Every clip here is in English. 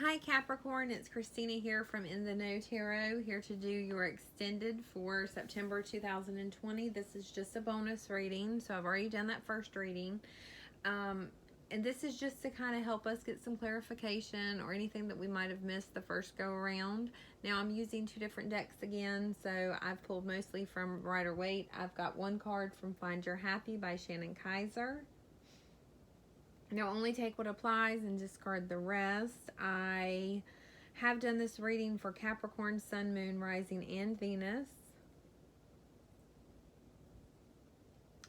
Hi Capricorn, it's Christina here from In the Know Tarot, here to do your extended for September 2020. This is just a bonus reading, so I've already done that first reading. And this is just to kind of help us get some clarification or anything that we might have missed the first go around. Now I'm using two different decks again, so I've pulled mostly from Rider Waite. I've got one card from Find Your Happy by Shania Kaiser. Now only take what applies and discard the rest. I have done this reading for Capricorn, Sun, Moon, Rising, and Venus.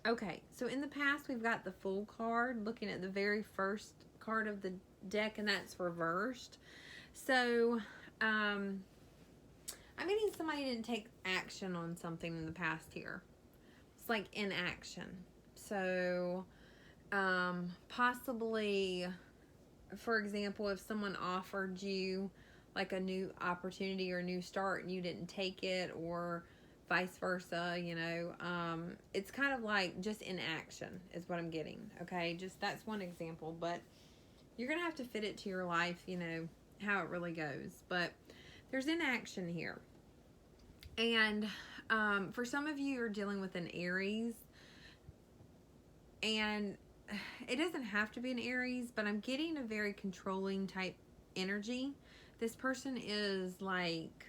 Okay, so in the past we've got the Fool card, looking at the very first card of the deck, and that's reversed. So, I'm getting somebody didn't take action on something in the past here. It's like inaction. So, possibly, for example, if someone offered you like a new opportunity or a new start and you didn't take it, or vice versa, it's kind of like just inaction is what I'm getting. Okay, just that's one example, but you're gonna have to fit it to your life, how it really goes. But there's inaction here, and for some of you, you're dealing with an Aries, and it doesn't have to be an Aries, but I'm getting a very controlling type energy. This person is like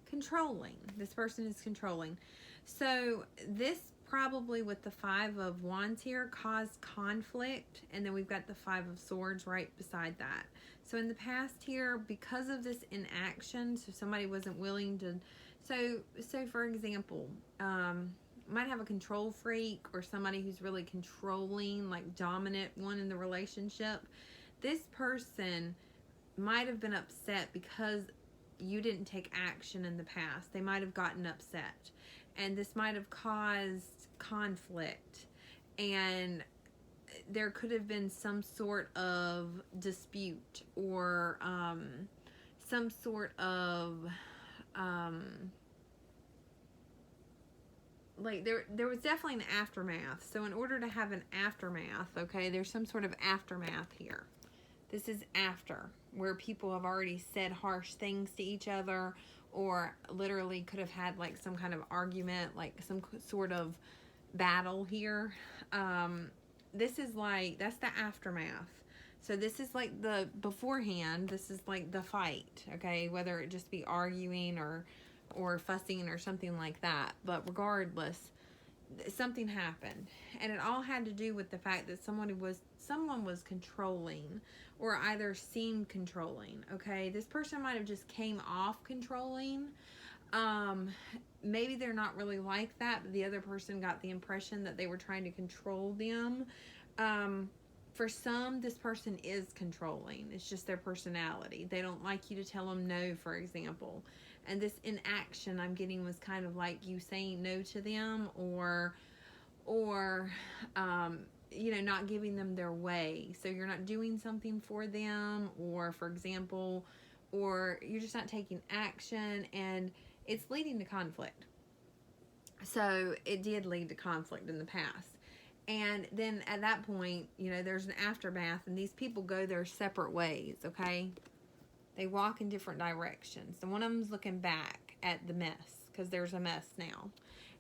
controlling. This person is controlling. So this probably, with the Five of Wands here, caused conflict, and then we've got the Five of Swords right beside that. So in the past here, because of this inaction, so somebody wasn't willing to, so for example, might have a control freak or somebody who's really controlling, like dominant one in the relationship. This person might have been upset because you didn't take action in the past. They might have gotten upset, and this might have caused conflict, and there could have been some sort of dispute or some sort of like there was definitely an aftermath. So in order to have an aftermath, okay, there's some sort of aftermath here. This is after, where people have already said harsh things to each other, or literally could have had like some kind of argument, like some sort of battle here. This is like, that's the aftermath. So this is like the beforehand, this is like the fight, okay, whether it just be arguing or fussing or something like that. But regardless, something happened, and it all had to do with the fact that someone was controlling, or either seemed controlling. Okay, this person might have just came off controlling. Maybe they're not really like that, but the other person got the impression that they were trying to control them. For some, this person is controlling. It's just their personality. They don't like you to tell them no, for example. And this inaction I'm getting was kind of like you saying no to them, or not giving them their way. So you're not doing something for them, or for example, or you're just not taking action, and it's leading to conflict. So it did lead to conflict in the past. And then at that point, there's an aftermath, and these people go their separate ways, okay? They walk in different directions. And one of them's looking back at the mess, because there's a mess now.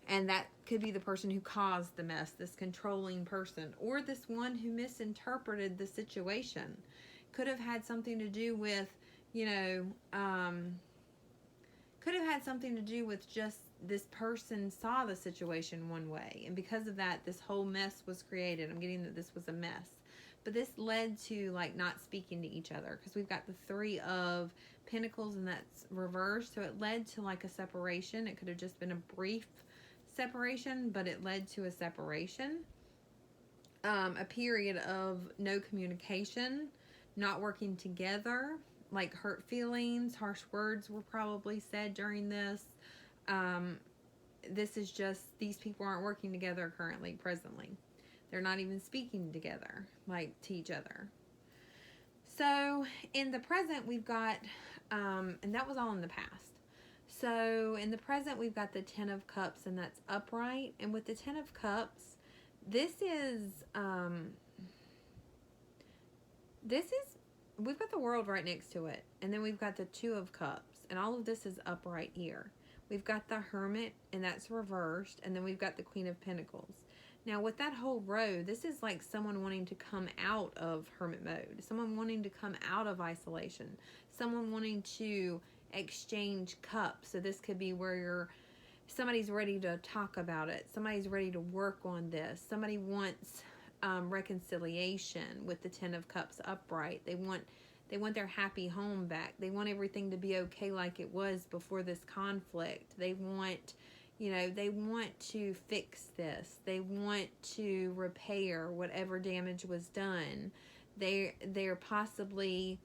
And that could be the person who caused the mess, this controlling person, or this one who misinterpreted the situation. Could have had something to do with, could have had something to do with just this person saw the situation one way, and because of that, this whole mess was created. I'm getting that this was a mess. But this led to like not speaking to each other, because we've got the Three of Pentacles, and that's reversed. So it led to like a separation. It could have just been a brief separation, but it led to a separation. A period of no communication, not working together, like hurt feelings, harsh words were probably said during this. This is just, these people aren't working together currently, presently. They're not even speaking together, like to each other. So in the present, we've got, and that was all in the past. So in the present, we've got the Ten of Cups, and that's upright. And with the Ten of Cups, this is we've got the World right next to it. And then we've got the Two of Cups. And all of this is up right here. We've got the Hermit, and that's reversed. And then we've got the Queen of Pentacles. Now, with that whole row, this is like someone wanting to come out of hermit mode. Someone wanting to come out of isolation. Someone wanting to exchange cups. So this could be where somebody's ready to talk about it. Somebody's ready to work on this. Somebody wants reconciliation with the Ten of Cups upright. They want their happy home back. They want everything to be okay like it was before this conflict. They want, they want to fix this. They want to repair whatever damage was done. They're possibly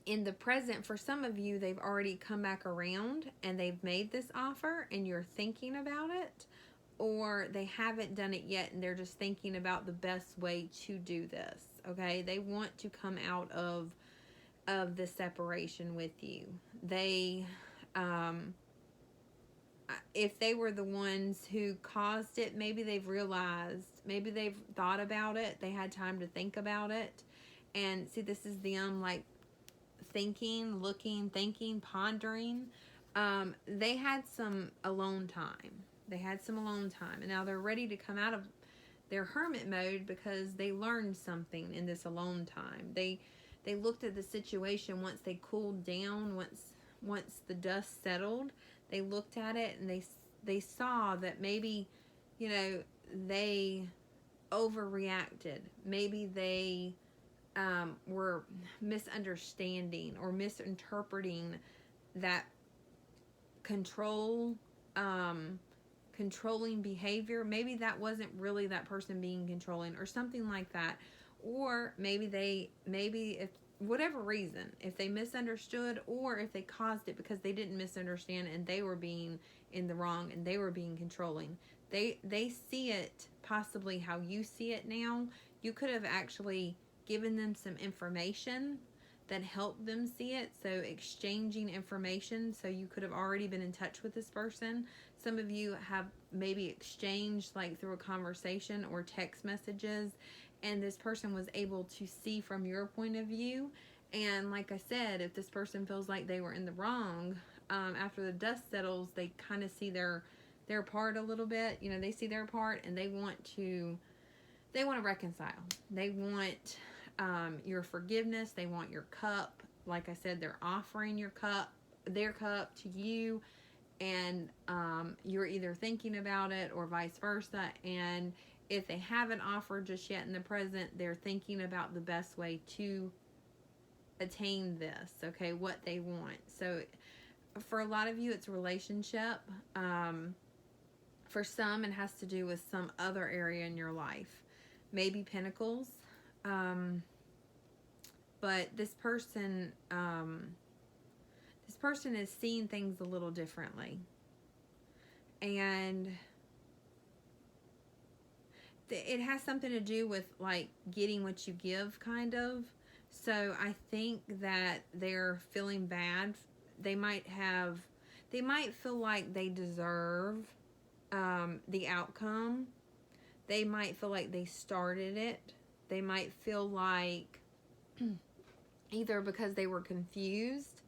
in the present. For some of you, they've already come back around and they've made this offer and you're thinking about it, or they haven't done it yet and they're just thinking about the best way to do this. Okay, they want to come out of the separation with you. They if they were the ones who caused it, maybe they've realized, maybe they've thought about it, they had time to think about it. And see, this is them like thinking, looking, thinking, pondering. They had some alone time. And now they're ready to come out of their hermit mode because they learned something in this alone time. They looked at the situation once they cooled down, once the dust settled. They looked at it and they saw that maybe, they overreacted. Maybe they were misunderstanding or misinterpreting that controlling behavior. Maybe that wasn't really that person being controlling or something like that. Or maybe if whatever reason, if they misunderstood or if they caused it because they didn't misunderstand and they were being in the wrong and they were being controlling, they see it possibly how you see it now. You could have actually given them some information that helped them see it. So exchanging information. So you could have already been in touch with this person. Some of you have maybe exchanged like through a conversation or text messages, and this person was able to see from your point of view. And like I said, if this person feels like they were in the wrong, after the dust settles, they kind of see their part a little bit. They see their part and they want to reconcile. They want your forgiveness. They want your cup. Like I said, they're offering their cup to you, and you're either thinking about it or vice versa. And if they haven't offered just yet in the present, they're thinking about the best way to attain this, okay, what they want. So for a lot of you, it's a relationship. For some, it has to do with some other area in your life. Maybe Pentacles. But this person is seeing things a little differently. And it has something to do with like getting what you give, kind of. So I think that they're feeling bad. They might feel like they deserve the outcome. They might feel like they started it. They might feel like either because they were confused,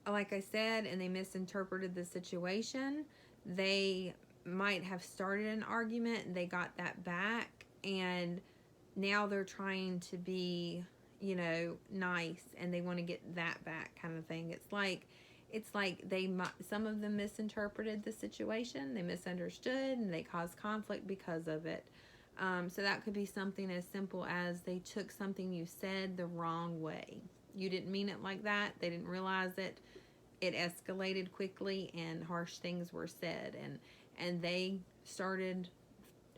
like I said, and they misinterpreted the situation. They might have started an argument and they got that back, and now they're trying to be, nice, and they want to get that back, kind of thing. It's like some of them misinterpreted the situation, they misunderstood, and they caused conflict because of it. So that could be something as simple as they took something you said the wrong way. You didn't mean it like that. They didn't realize it. It escalated quickly and harsh things were said, and they started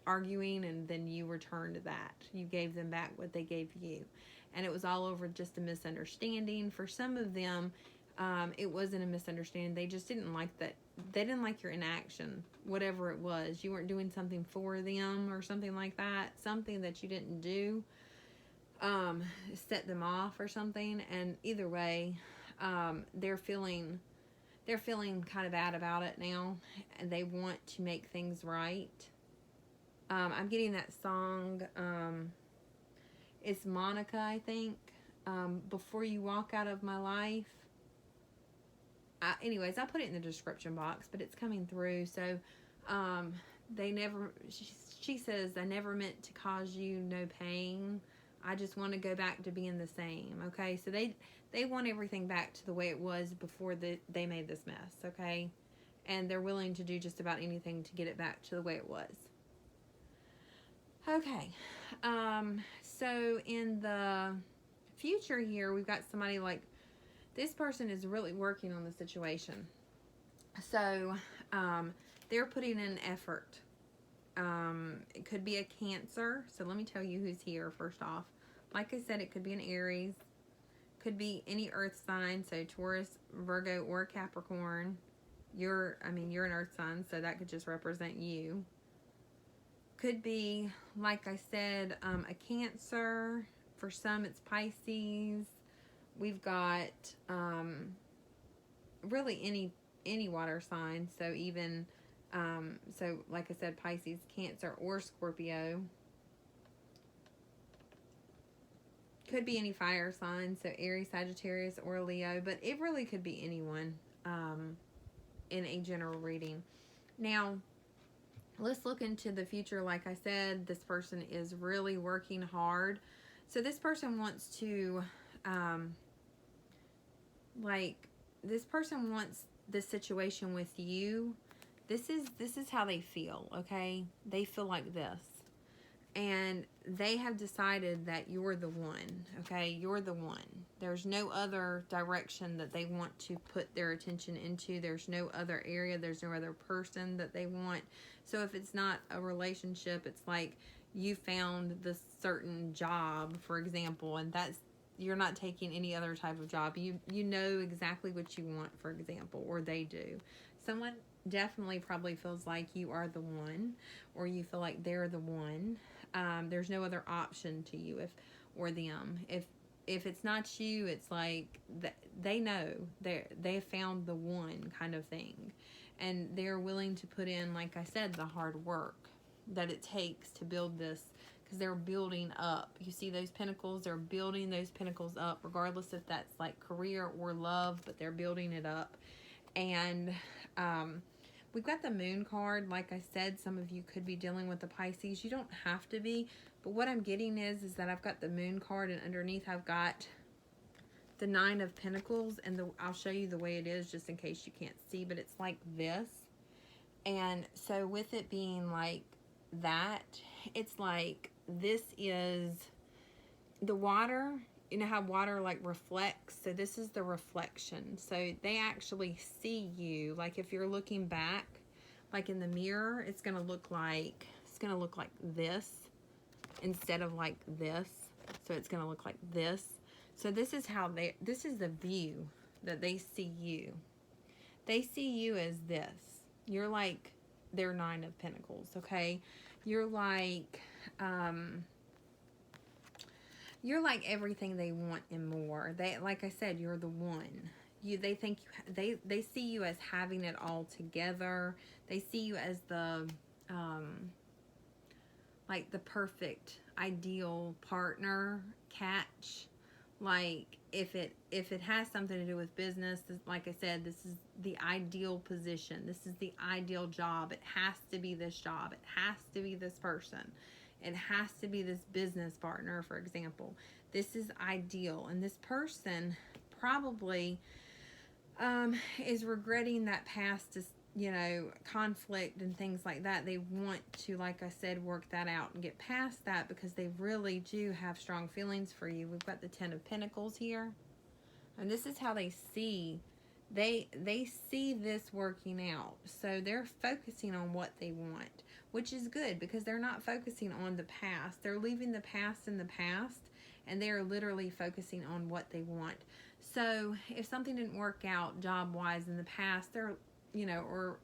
arguing, and then you returned that. You gave them back what they gave you. And it was all over just a misunderstanding. For some of them, it wasn't a misunderstanding. They just didn't like that. They didn't like your inaction, whatever it was. You weren't doing something for them or something like that. Something that you didn't do set them off or something. And either way, they're feeling kind of bad about it now, and they want to make things right. I'm getting that song. It's Monica, I think. before you walk out of my life. Anyways, I put it in the description box, but it's coming through. So, they never, she says, I never meant to cause you no pain. I just want to go back to being the same. Okay. So they want everything back to the way it was before they made this mess. Okay. And they're willing to do just about anything to get it back to the way it was. Okay. So in the future here, we've got somebody like, this person is really working on the situation. So, they're putting in effort. It could be a Cancer. So let me tell you who's here first off. Like I said, it could be an Aries. Could be any earth sign. So Taurus, Virgo, or Capricorn. You're an earth sign, so that could just represent you. Could be, like I said, a Cancer. For some, it's Pisces. We've got really any water sign. So even so, like I said, Pisces, Cancer, or Scorpio. Could be any fire sign. So Aries, Sagittarius, or Leo. But it really could be anyone in a general reading. Now, let's look into the future. Like I said, this person is really working hard. So this person wants to, this person wants this situation with you. This is how they feel, okay? They feel like this. And they have decided that you're the one, okay? You're the one. There's no other direction that they want to put their attention into. There's no other area. There's no other person that they want. So if it's not a relationship, it's like you found this certain job, for example, and you're not taking any other type of job. You know exactly what you want, for example, or they do. Someone definitely probably feels like you are the one, or you feel like they're the one. There's no other option to you or them. If it's not you, it's like they know they found the one kind of thing, and they're willing to put in, like I said, the hard work that it takes to build this, because they're building up. You see those pentacles? They're building those pentacles up, regardless if that's like career or love, but they're building it up. And we've got the Moon card. Like I said, some of you could be dealing with the Pisces. You don't have to be, but what I'm getting is that I've got the Moon card, and underneath I've got the Nine of Pentacles, and I'll show you the way it is just in case you can't see, but it's like this. And so with it being like that, it's like this is the water. You know how water like reflects? So this is the reflection. So they actually see you. Like if you're looking back, like in the mirror, it's going to look like this instead of like this. So it's going to look like this. So this is the view that they see you. They see you as this. You're like their Nine of Pentacles, okay? You're like everything they want and more. They, like I said, you're the one. They think they see you as having it all together. They see you as the like the perfect ideal partner. Catch. Like if it has something to do with business, like I said, this is the ideal position. This is the ideal job. It has to be this job. It has to be this person. It has to be this business partner, for example. This is ideal. And this person probably is regretting that past, conflict and things like that. They want to, like I said, work that out and get past that, because they really do have strong feelings for you. We've got the Ten of Pentacles here. And this is how they see. They see this working out. So they're focusing on what they want, which is good, because they're not focusing on the past. They're leaving the past in the past, and they're literally focusing on what they want. So if something didn't work out job-wise in the past, they're,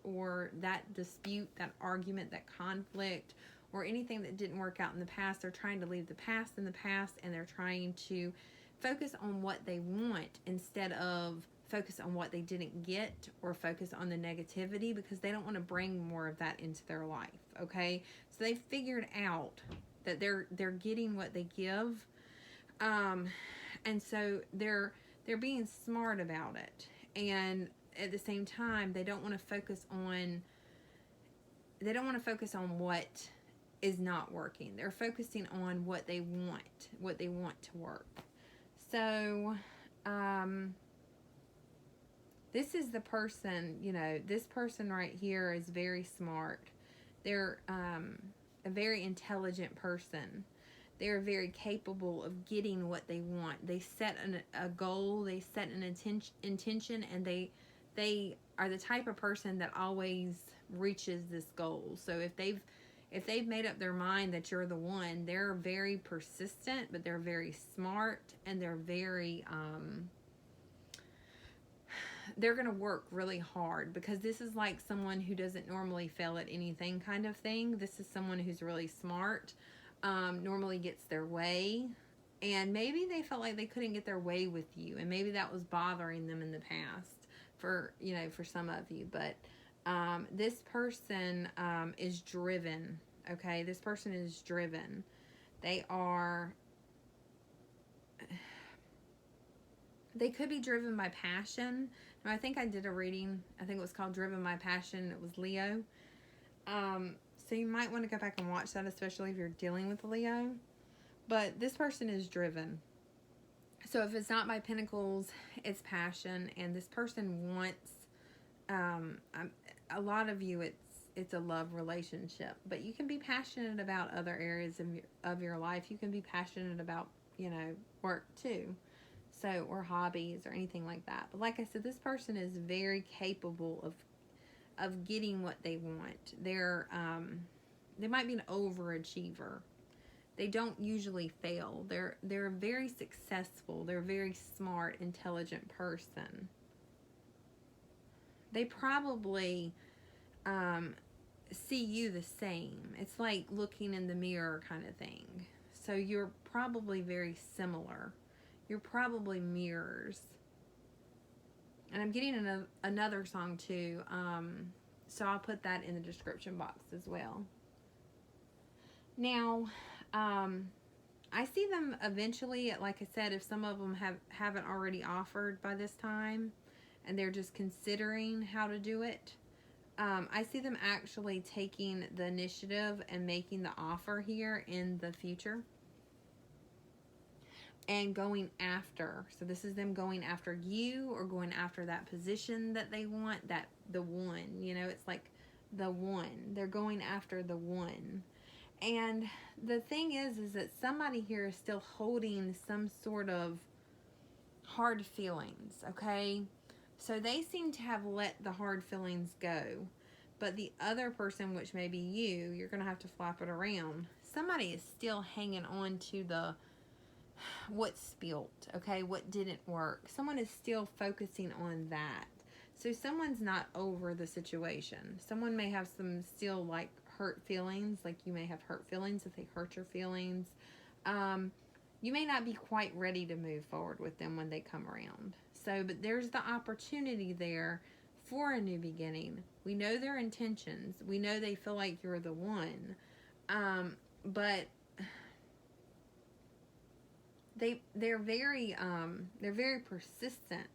or that dispute, that argument, that conflict, or anything that didn't work out in the past, they're trying to leave the past in the past, and they're trying to focus on what they want instead of focus on what they didn't get, or focus on the negativity, because they don't want to bring more of that into their life. Okay, so they figured out that they're getting what they give, And so they're being smart about it. And at the same time, they don't want to focus on what is not working. They're focusing on what they want to work. So, this is the person, this person right here is very smart. They're a very intelligent person. They're very capable of getting what they want. They set a goal, they set an intention, and they are the type of person that always reaches this goal. So if they've made up their mind that you're the one, they're very persistent, but they're very smart, and they're very they're going to work really hard, because this is like someone who doesn't normally fail at anything kind of thing. This is someone who's really smart, normally gets their way, and maybe they felt like they couldn't get their way with you, and maybe that was bothering them in the past for some of you. But this person is driven. Okay, this person is driven. They could be driven by passion. Now, I think I did a reading. I think it was called Driven by Passion. It was Leo. So you might want to go back and watch that, especially if you're dealing with Leo. But this person is driven. So if it's not by Pentacles, it's passion. And this person wants, a lot of you, it's a love relationship. But you can be passionate about other areas of your life. You can be passionate about, work too. So, or hobbies or anything like that. But like I said, this person is very capable of getting what they want. They might be an overachiever. They don't usually fail. They're very successful. They're a very smart, intelligent person. They probably see you the same. It's like looking in the mirror kind of thing. So you're probably very similar. You're probably mirrors. And I'm getting another song too. So I'll put that in the description box as well. Now, I see them eventually, like I said, if some of them haven't already offered by this time, and they're just considering how to do it, I see them actually taking the initiative and making the offer here in the future. And going after. So this is them going after you, or going after that position that they want, the one. It's like the one. They're going after the one. And the thing is that somebody here is still holding some sort of hard feelings, okay? So they seem to have let the hard feelings go. But the other person, which may be you're going to have to flop it around. Somebody is still hanging on to what spilt, okay? What didn't work. Someone is still focusing on that. So someone's not over the situation. Someone may have some still like hurt feelings, like you may have hurt feelings if they hurt your feelings. You may not be quite ready to move forward with them when they come around. So, but there's the opportunity there for a new beginning. We know their intentions. We know they feel like you're the one. But they're very persistent,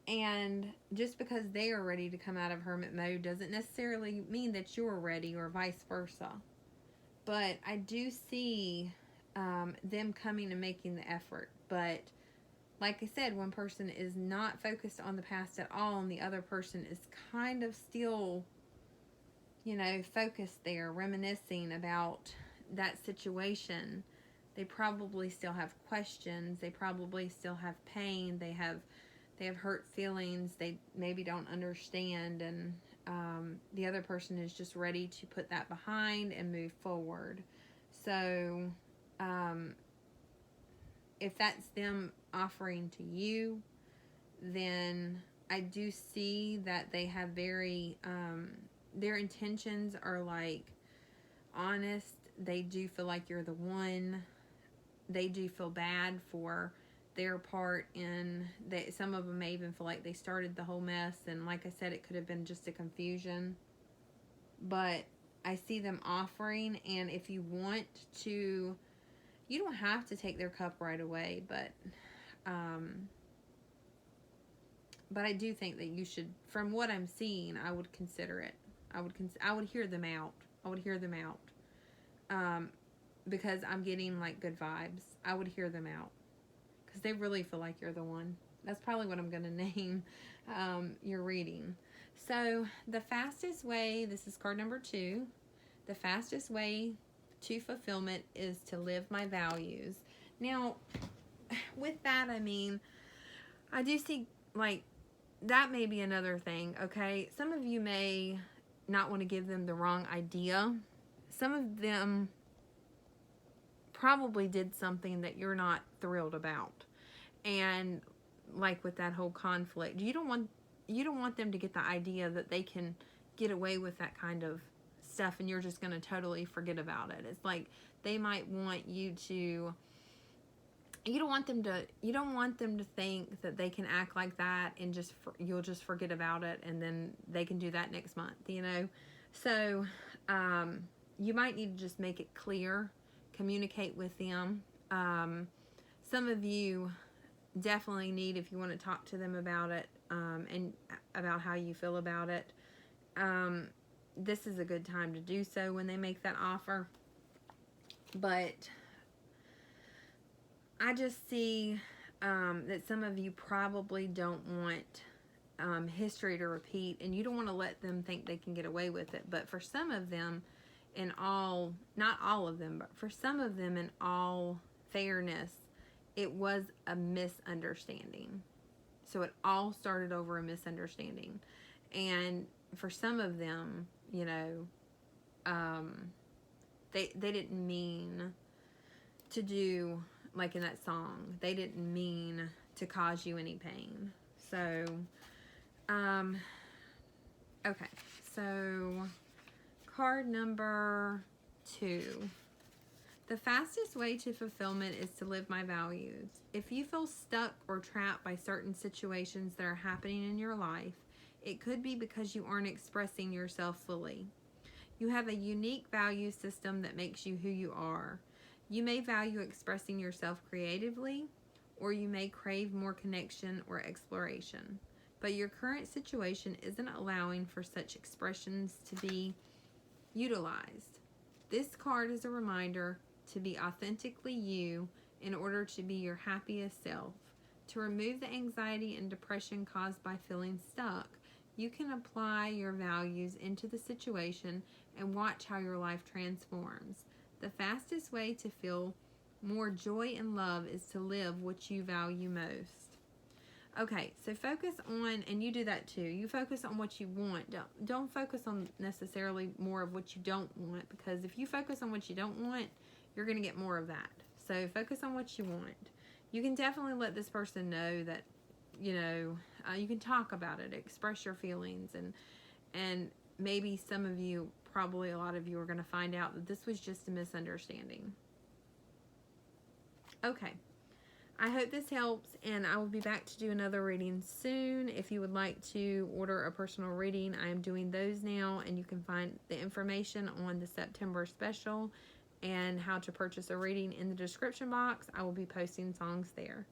and just because they are ready to come out of hermit mode doesn't necessarily mean that you're ready, or vice versa. But I do see them coming and making the effort. But like I said, one person is not focused on the past at all, and the other person is kind of still focused there, reminiscing about that situation. They probably still have questions. They probably still have pain. They have hurt feelings. They maybe don't understand. And the other person is just ready to put that behind and move forward. So if that's them offering to you, then I do see that they have very, their intentions are like honest. They do feel like you're the one. They do feel bad for their part in that. Some of them may even feel like they started the whole mess, and like I said, it could have been just a confusion. But I see them offering, and if you want to, you don't have to take their cup right away, but I do think that you should, from what I'm seeing, I would consider it. I would hear them out. I would hear them out. Because I'm getting like good vibes. I would hear them out. Because they really feel like you're the one. That's probably what I'm going to name your reading. So, the fastest way, this is card number 2. The fastest way to fulfillment is to live my values. Now, with that, I mean, I do see, like, that may be another thing, okay? Some of you may not want to give them the wrong idea. Some of them probably did something that you're not thrilled about. And like with that whole conflict, you don't want them to get the idea that they can get away with that kind of stuff and you're just going to totally forget about it. It's like they might want you to, you don't want them to think that they can act like that and you'll just forget about it and then they can do that next month, you know? So, you might need to just make it clear, communicate with them. Some of you definitely need, if you want to talk to them about it, and about how you feel about it, this is a good time to do so when they make that offer. But I just see that some of you probably don't want history to repeat, and you don't want to let them think they can get away with it. But for some of them, not all of them, but for some of them, in all fairness, it was a misunderstanding. So it all started over a misunderstanding. And for some of them, you know, they didn't mean to do, like in that song, they didn't mean to cause you any pain. So, okay. So, card number 2. The fastest way to fulfillment is to live my values. If you feel stuck or trapped by certain situations that are happening in your life, it could be because you aren't expressing yourself fully. You have a unique value system that makes you who you are. You may value expressing yourself creatively, or you may crave more connection or exploration. But your current situation isn't allowing for such expressions to be utilized. This card is a reminder to be authentically you in order to be your happiest self. To remove the anxiety and depression caused by feeling stuck, you can apply your values into the situation and watch how your life transforms. The fastest way to feel more joy and love is to live what you value most. Okay, so focus on, and you do that too, you focus on what you want. Don't focus on necessarily more of what you don't want, because if you focus on what you don't want, you're going to get more of that. So focus on what you want. You can definitely let this person know that, you know, you can talk about it, express your feelings, and maybe some of you, probably a lot of you, are going to find out that this was just a misunderstanding. Okay. I hope this helps, and I will be back to do another reading soon. If you would like to order a personal reading, I am doing those now, and you can find the information on the September special and how to purchase a reading in the description box. I will be posting songs there.